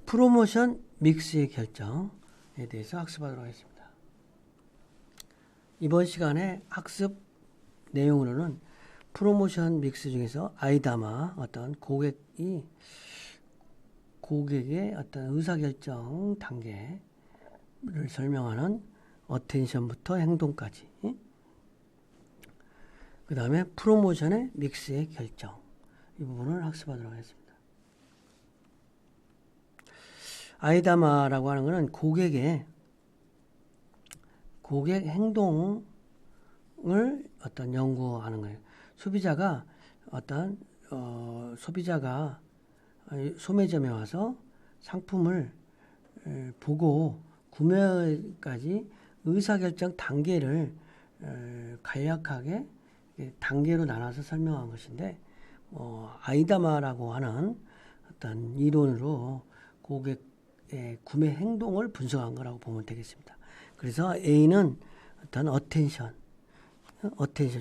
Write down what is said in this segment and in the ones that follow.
프로모션 믹스의 결정에 대해서 학습하도록 하겠습니다. 이번 시간에 학습 내용으로는 프로모션 믹스 중에서 아이다마 어떤 고객의 어떤 의사결정 단계를 설명하는 어텐션부터 행동까지, 그 다음에 프로모션의 믹스의 결정, 이 부분을 학습하도록 하겠습니다. 아이다마라고 하는 것은 고객 행동을 어떤 연구하는 거예요. 소비자가 소매점에 와서 상품을 보고 구매까지 의사결정 단계를 간략하게 단계로 나눠서 설명한 것인데, 아이다마라고 하는 어떤 이론으로 고객의 구매 행동을 분석한 거라고 보면 되겠습니다. 그래서 A는 어떤 어텐션,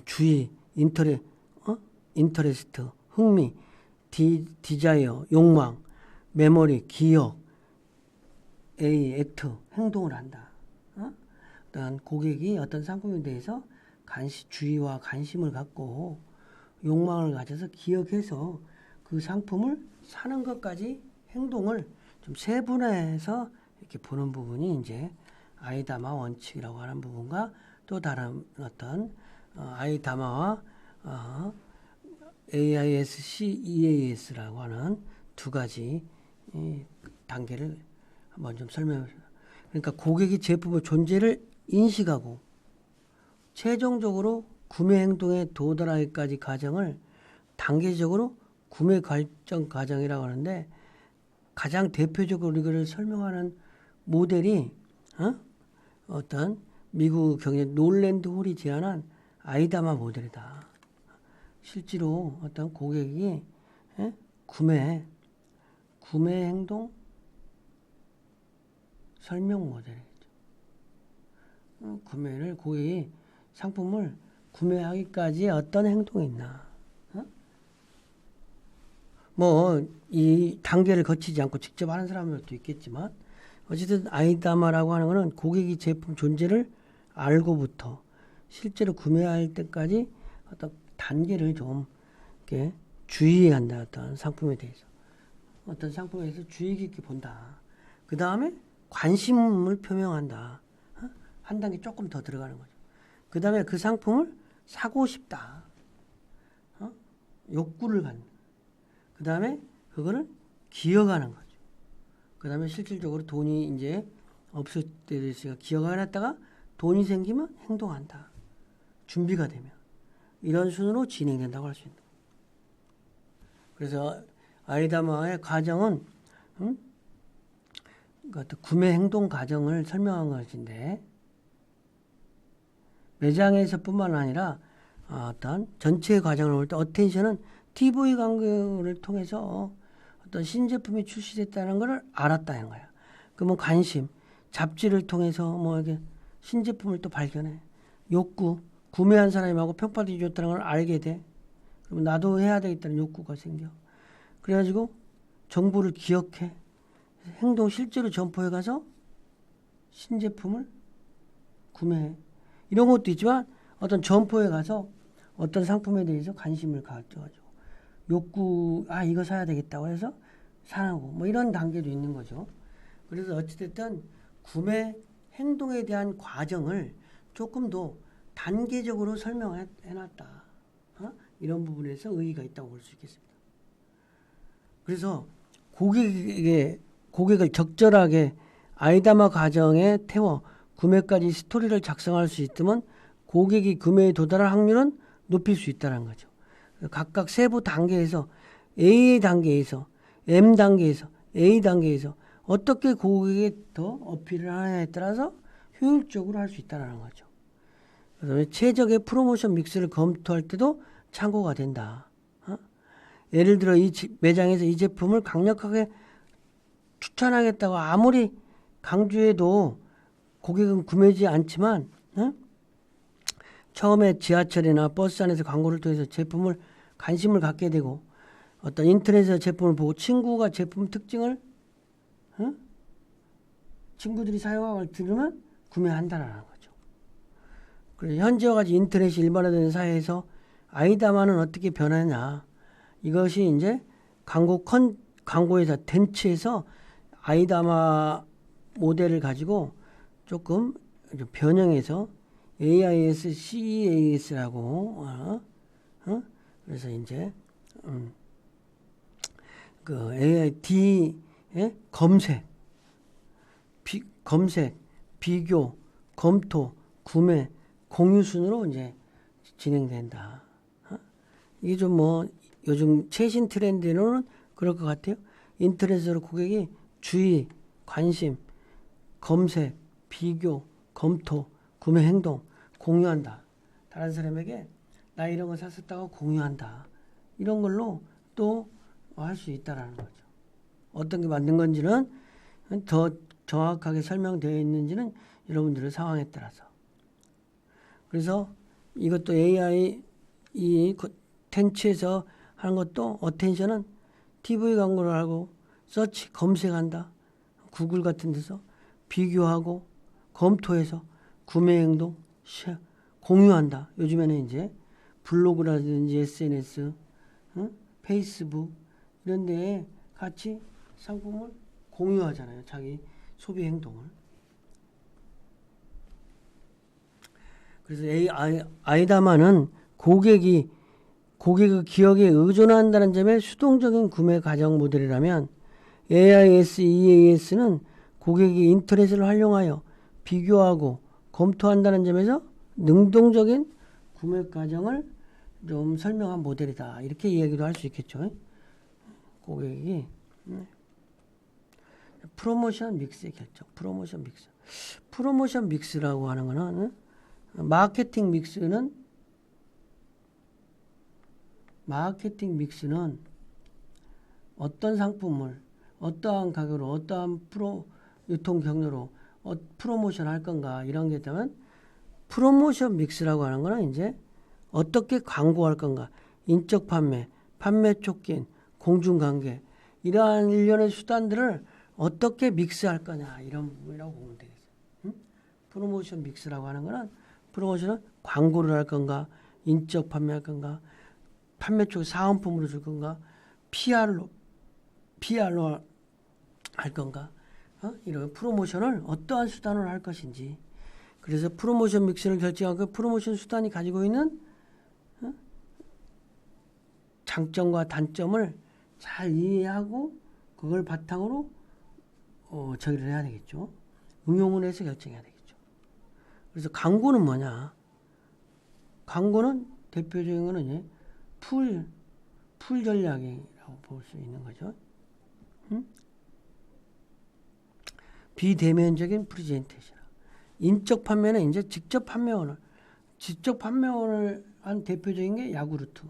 주의, 인터레스트, 흥미, 디자이어, 욕망, 메모리, 기억, A, 액트, 행동을 한다. 어떤 고객이 어떤 상품에 대해서 주의와 관심을 갖고 욕망을 가져서 기억해서 그 상품을 사는 것까지 행동을 좀 세분화해서 이렇게 보는 부분이 이제 아이다마 원칙이라고 하는 부분과, 또 다른 어떤 아이다마와 AISC, EAS라고 하는 두 가지 단계를 한번 좀 설명해보겠습니다. 그러니까 고객이 제품의 존재를 인식하고 최종적으로 구매 행동에 도달하기까지 과정을 단계적으로 구매 결정 과정이라고 하는데, 가장 대표적으로 이거를 설명하는 모델이 어떤 미국 경제 놀랜드 홀이 제안한 아이다마 모델이다. 실제로 어떤 고객이 구매 행동 설명 모델이죠. 고객이 상품을 구매하기까지 어떤 행동이 있나. 이 단계를 거치지 않고 직접 하는 사람들도 있겠지만, 어쨌든 아이다마라고 하는 것은 고객이 제품 존재를 알고부터 실제로 구매할 때까지 어떤 단계를 좀 이렇게 주의한다. 어떤 상품에 대해서 주의 깊게 본다. 그 다음에 관심을 표명한다. 한 단계 조금 더 들어가는 거죠. 그 다음에 그 상품을 사고 싶다. 욕구를 갖는. 그 다음에 그거를 기억하는 거죠. 그 다음에 실질적으로 돈이 이제 없을 때 기억해놨다가 돈이 생기면 행동한다. 준비가 되면. 이런 순으로 진행된다고 할 수 있다. 그래서 아이다마의 과정은 구매 행동 과정을 설명한 것인데, 매장에서뿐만 아니라 어떤 전체 과정을 볼 때 어텐션은 TV 광고를 통해서 어떤 신제품이 출시됐다는 것을 알았다는 거야. 그러면 관심, 잡지를 통해서 이렇게 신제품을 또 발견해. 욕구, 구매한 사람하고 평판이 좋다는 걸 알게 돼. 그러면 나도 해야 되겠다는 욕구가 생겨. 그래가지고 정보를 기억해. 행동 실제로 점포에 가서 신제품을 구매해. 이런 것도 있지만, 어떤 점포에 가서 어떤 상품에 대해서 관심을 가져가지고 욕구, 이거 사야 되겠다고 해서 사고, 이런 단계도 있는 거죠. 그래서 어찌됐든 구매 행동에 대한 과정을 조금 더 단계적으로 설명해놨다. 이런 부분에서 의의가 있다고 볼 수 있겠습니다. 그래서 고객을 적절하게 아이다마 과정에 태워 구매까지 스토리를 작성할 수 있으면 고객이 구매에 도달할 확률은 높일 수 있다는 거죠. 각각 세부 단계에서 A 단계에서 M 단계에서 A 단계에서 어떻게 고객에 더 어필을 하느냐에 따라서 효율적으로 할 수 있다는 거죠. 그다음에 최적의 프로모션 믹스를 검토할 때도 참고가 된다. 예를 들어 이 매장에서 이 제품을 강력하게 추천하겠다고 아무리 강조해도 고객은 구매하지 않지만, 처음에 지하철이나 버스 안에서 광고를 통해서 제품을 관심을 갖게 되고, 어떤 인터넷에서 제품을 보고 친구가 제품 특징을 어? 친구들이 사용하는 걸 들으면 구매한다라는 거죠. 그래서 현재와 같이 인터넷이 일반화되는 사회에서 아이다마는 어떻게 변하냐. 이것이 이제 광고회사 덴츠에서 아이다마 모델을 가지고 조금 변형해서 AIS, CEAS라고 그래서 이제 그 AID 검색, 비교, 검토, 구매, 공유 순으로 이제 진행된다. 이게 좀 뭐 요즘 최신 트렌드로는 그럴 것 같아요. 인터넷으로 고객이 주의, 관심, 검색, 비교, 검토, 구매 행동, 공유한다. 다른 사람에게 나 이런 거 샀었다고 공유한다. 이런 걸로 또 할 수 있다라는 거죠. 어떤 게 맞는 건지는 더 정확하게 설명되어 있는지는 여러분들의 상황에 따라서. 그래서 이것도 AI 이 텐츠에서 하는 것도 어텐션은 TV 광고를 하고 서치 검색한다. 구글 같은 데서 비교하고 검토해서 구매 행동 공유한다. 요즘에는 이제 블로그라든지 SNS, 페이스북 이런 데에 같이 상품을 공유하잖아요. 자기 소비 행동을. 그래서 아이다마는 고객의 기억에 의존한다는 점에 수동적인 구매 가정 모델이라면 AIS, EAS는 고객이 인터넷을 활용하여 비교하고 검토한다는 점에서 능동적인 구매 과정을 좀 설명한 모델이다. 이렇게 이야기도 할 수 있겠죠. 고객이 프로모션 믹스의 결정. 프로모션 믹스라고 하는 거는 마케팅 믹스는 어떤 상품을 어떠한 가격으로 어떠한 유통 경로로 프로모션 할 건가 이런 게 있다면 프로모션 믹스라고 하는 거는 이제 어떻게 광고할 건가 인적 판매 촉진, 공중관계 이러한 일련의 수단들을 어떻게 믹스할 거냐 이런 부분이라고 보면 되겠어요. 프로모션 믹스라고 하는 거는 프로모션은 광고를 할 건가 인적 판매할 건가 판매 쪽 사은품으로 줄 건가 PR로 할 건가 이런 프로모션을 어떠한 수단으로 할 것인지 그래서 프로모션 믹스를 결정하고 프로모션 수단이 가지고 있는 장점과 단점을 잘 이해하고 그걸 바탕으로 저기를 해야 되겠죠. 응용을 해서 결정해야 되겠죠. 그래서 광고는 뭐냐? 광고는 대표적인 거는 풀 전략이라고 볼 수 있는 거죠. 비대면적인 프레젠테이션. 인적 판매는 이제 직접 판매원을 한 대표적인 게 야구르트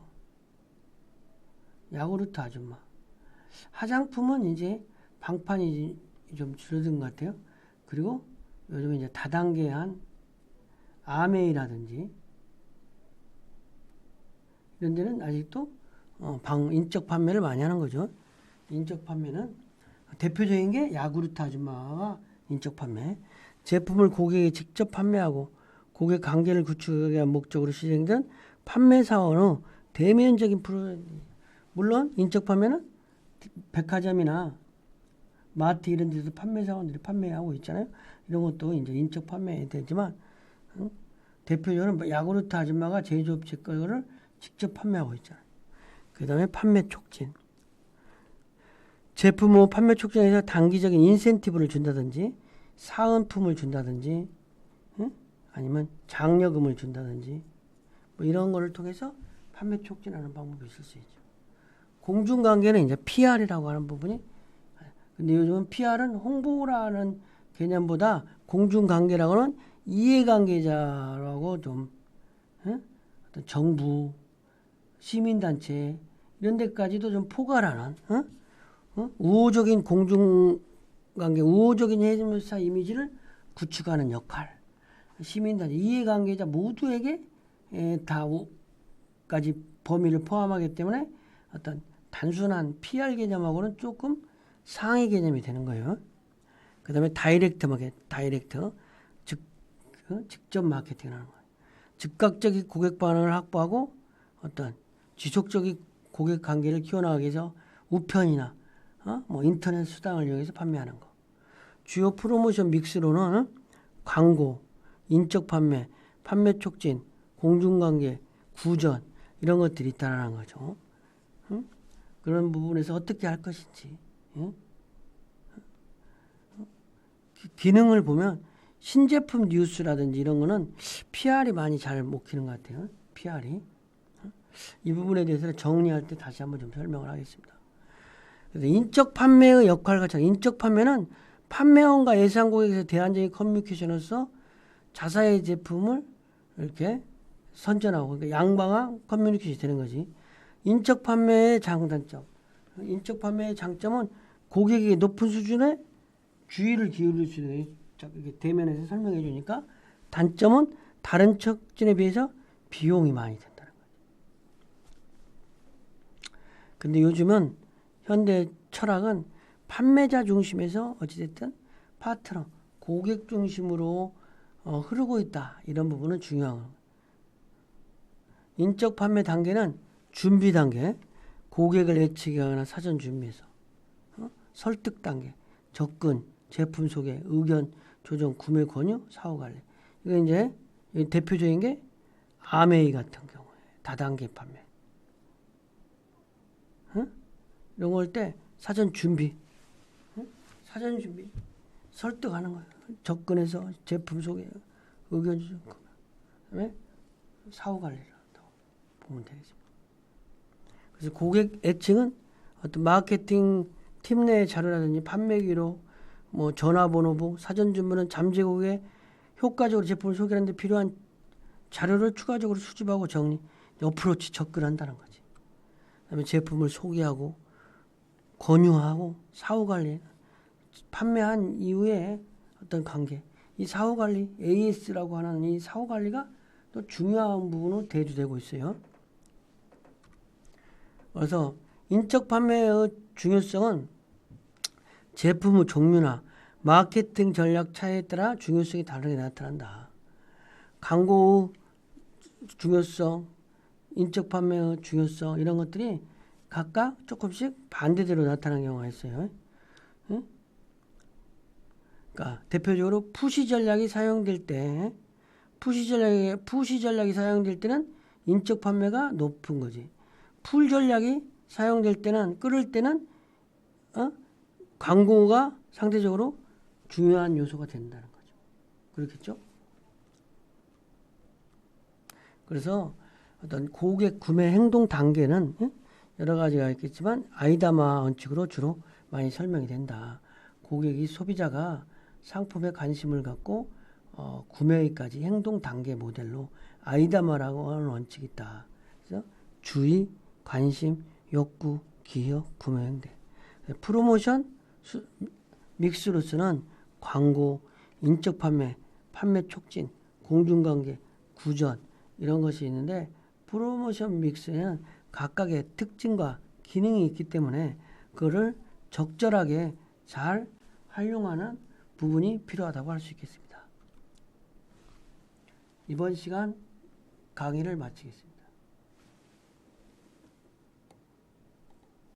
아줌마. 화장품은 이제 방판이 좀 줄어든 것 같아요. 그리고 요즘 이제 다단계한 아메이라든지 이런 데는 아직도 인적 판매를 많이 하는 거죠. 인적 판매는 대표적인 게 야구르트 아줌마와 인적 판매. 제품을 고객에게 직접 판매하고 고객 관계를 구축하기 위한 목적으로 시행된 판매 사원의 대면적인 물론 인적 판매는 백화점이나 마트 이런 데서 판매 사원들이 판매하고 있잖아요. 이런 것도 이제 인적 판매 되지만 대표적으로 야구르트 아줌마가 제조업체 거를 직접 판매하고 있잖아요. 그 다음에 판매 촉진. 제품 후 판매 촉진에서 단기적인 인센티브를 준다든지 사은품을 준다든지 아니면 장려금을 준다든지 뭐 이런 거를 통해서 판매 촉진하는 방법이 있을 수 있죠. 공중관계는 이제 PR이라고 하는 부분이 근데 요즘은 PR은 홍보라는 개념보다 공중관계라고는 이해관계자라고 좀 어떤 정부, 시민단체 이런 데까지도 좀 포괄하는 우호적인 공중관계, 우호적인 해외사 이미지를 구축하는 역할. 시민단체, 이해관계자 모두에게 다까지 범위를 포함하기 때문에 어떤 단순한 PR 개념하고는 조금 상위 개념이 되는 거예요. 그 다음에 다이렉트 마케팅, 직접 마케팅을 하는 거예요. 즉각적인 고객 반응을 확보하고 어떤 지속적인 고객 관계를 키워나가기 위해서 우편이나 뭐 인터넷 수단을 이용해서 판매하는 거. 주요 프로모션 믹스로는 광고, 인적 판매, 판매 촉진, 공중관계, 구전 이런 것들이 있다는 거죠. 그런 부분에서 어떻게 할 것인지. 기능을 보면 신제품 뉴스라든지 이런 거는 PR이 많이 잘 먹히는 것 같아요. PR이. 이 부분에 대해서는 정리할 때 다시 한번 좀 설명을 하겠습니다. 그래서 인적 판매의 역할과 인적 판매는 판매원과 예상 고객에서 대안적인 커뮤니케이션으로서 자사의 제품을 이렇게 선전하고 그러니까 양방향 커뮤니케이션이 되는 거지. 인적 판매의 장단점. 인적 판매의 장점은 고객에게 높은 수준의 주의를 기울일 수 있는 이렇게 대면에서 설명해 주니까 단점은 다른 촉진에 비해서 비용이 많이 든다는 거죠. 근데 요즘은 현대 철학은 판매자 중심에서 어찌됐든 파트너, 고객 중심으로 흐르고 있다. 이런 부분은 중요한 거예요. 인적 판매 단계는 준비 단계, 고객을 예측하거나 사전 준비해서 설득 단계, 접근, 제품 소개, 의견 조정, 구매 권유, 사후 관리. 이거 이제 대표적인 게 아메이 같은 경우에 다단계 판매. 이런 거 할 때 사전 준비, 사전 준비, 설득하는 거예요. 접근해서 제품 소개, 의견 조정, 그다음에 사후 관리를 한다고 보면 되겠습니다. 그래서 고객 애칭은 어떤 마케팅 팀 내의 자료라든지 판매 기록, 뭐 전화번호부, 사전 주문은 잠재 고객에 효과적으로 제품을 소개하는 데 필요한 자료를 추가적으로 수집하고 정리, 어프로치 접근한다는 거지. 그다음에 제품을 소개하고 권유하고 사후 관리, 판매한 이후에 어떤 관계, 이 사후 관리, AS라고 하는 이 사후 관리가 또 중요한 부분으로 대두되고 있어요. 그래서 인적 판매의 중요성은 제품의 종류나 마케팅 전략 차이에 따라 중요성이 다르게 나타난다. 광고의 중요성, 인적 판매의 중요성 이런 것들이 각각 조금씩 반대대로 나타나는 경우가 있어요. 그러니까 대표적으로 푸시 전략이 사용될 때, 푸시 전략이 사용될 때는 인적 판매가 높은 거지. 풀 전략이 사용될 때는 끌을 때는 광고가 상대적으로 중요한 요소가 된다는 거죠. 그렇겠죠? 그래서 어떤 고객 구매 행동 단계는 여러 가지가 있겠지만 아이다마 원칙으로 주로 많이 설명이 된다. 고객이 소비자가 상품에 관심을 갖고 구매까지 행동 단계 모델로 아이다마라고 하는 원칙이 있다. 그래서 주의, 관심, 욕구, 기억, 구매 행동. 프로모션 믹스로서는 광고, 인적 판매, 판매 촉진, 공중관계, 구전 이런 것이 있는데 프로모션 믹스에는 각각의 특징과 기능이 있기 때문에 그거를 적절하게 잘 활용하는 부분이 필요하다고 할 수 있겠습니다. 이번 시간 강의를 마치겠습니다.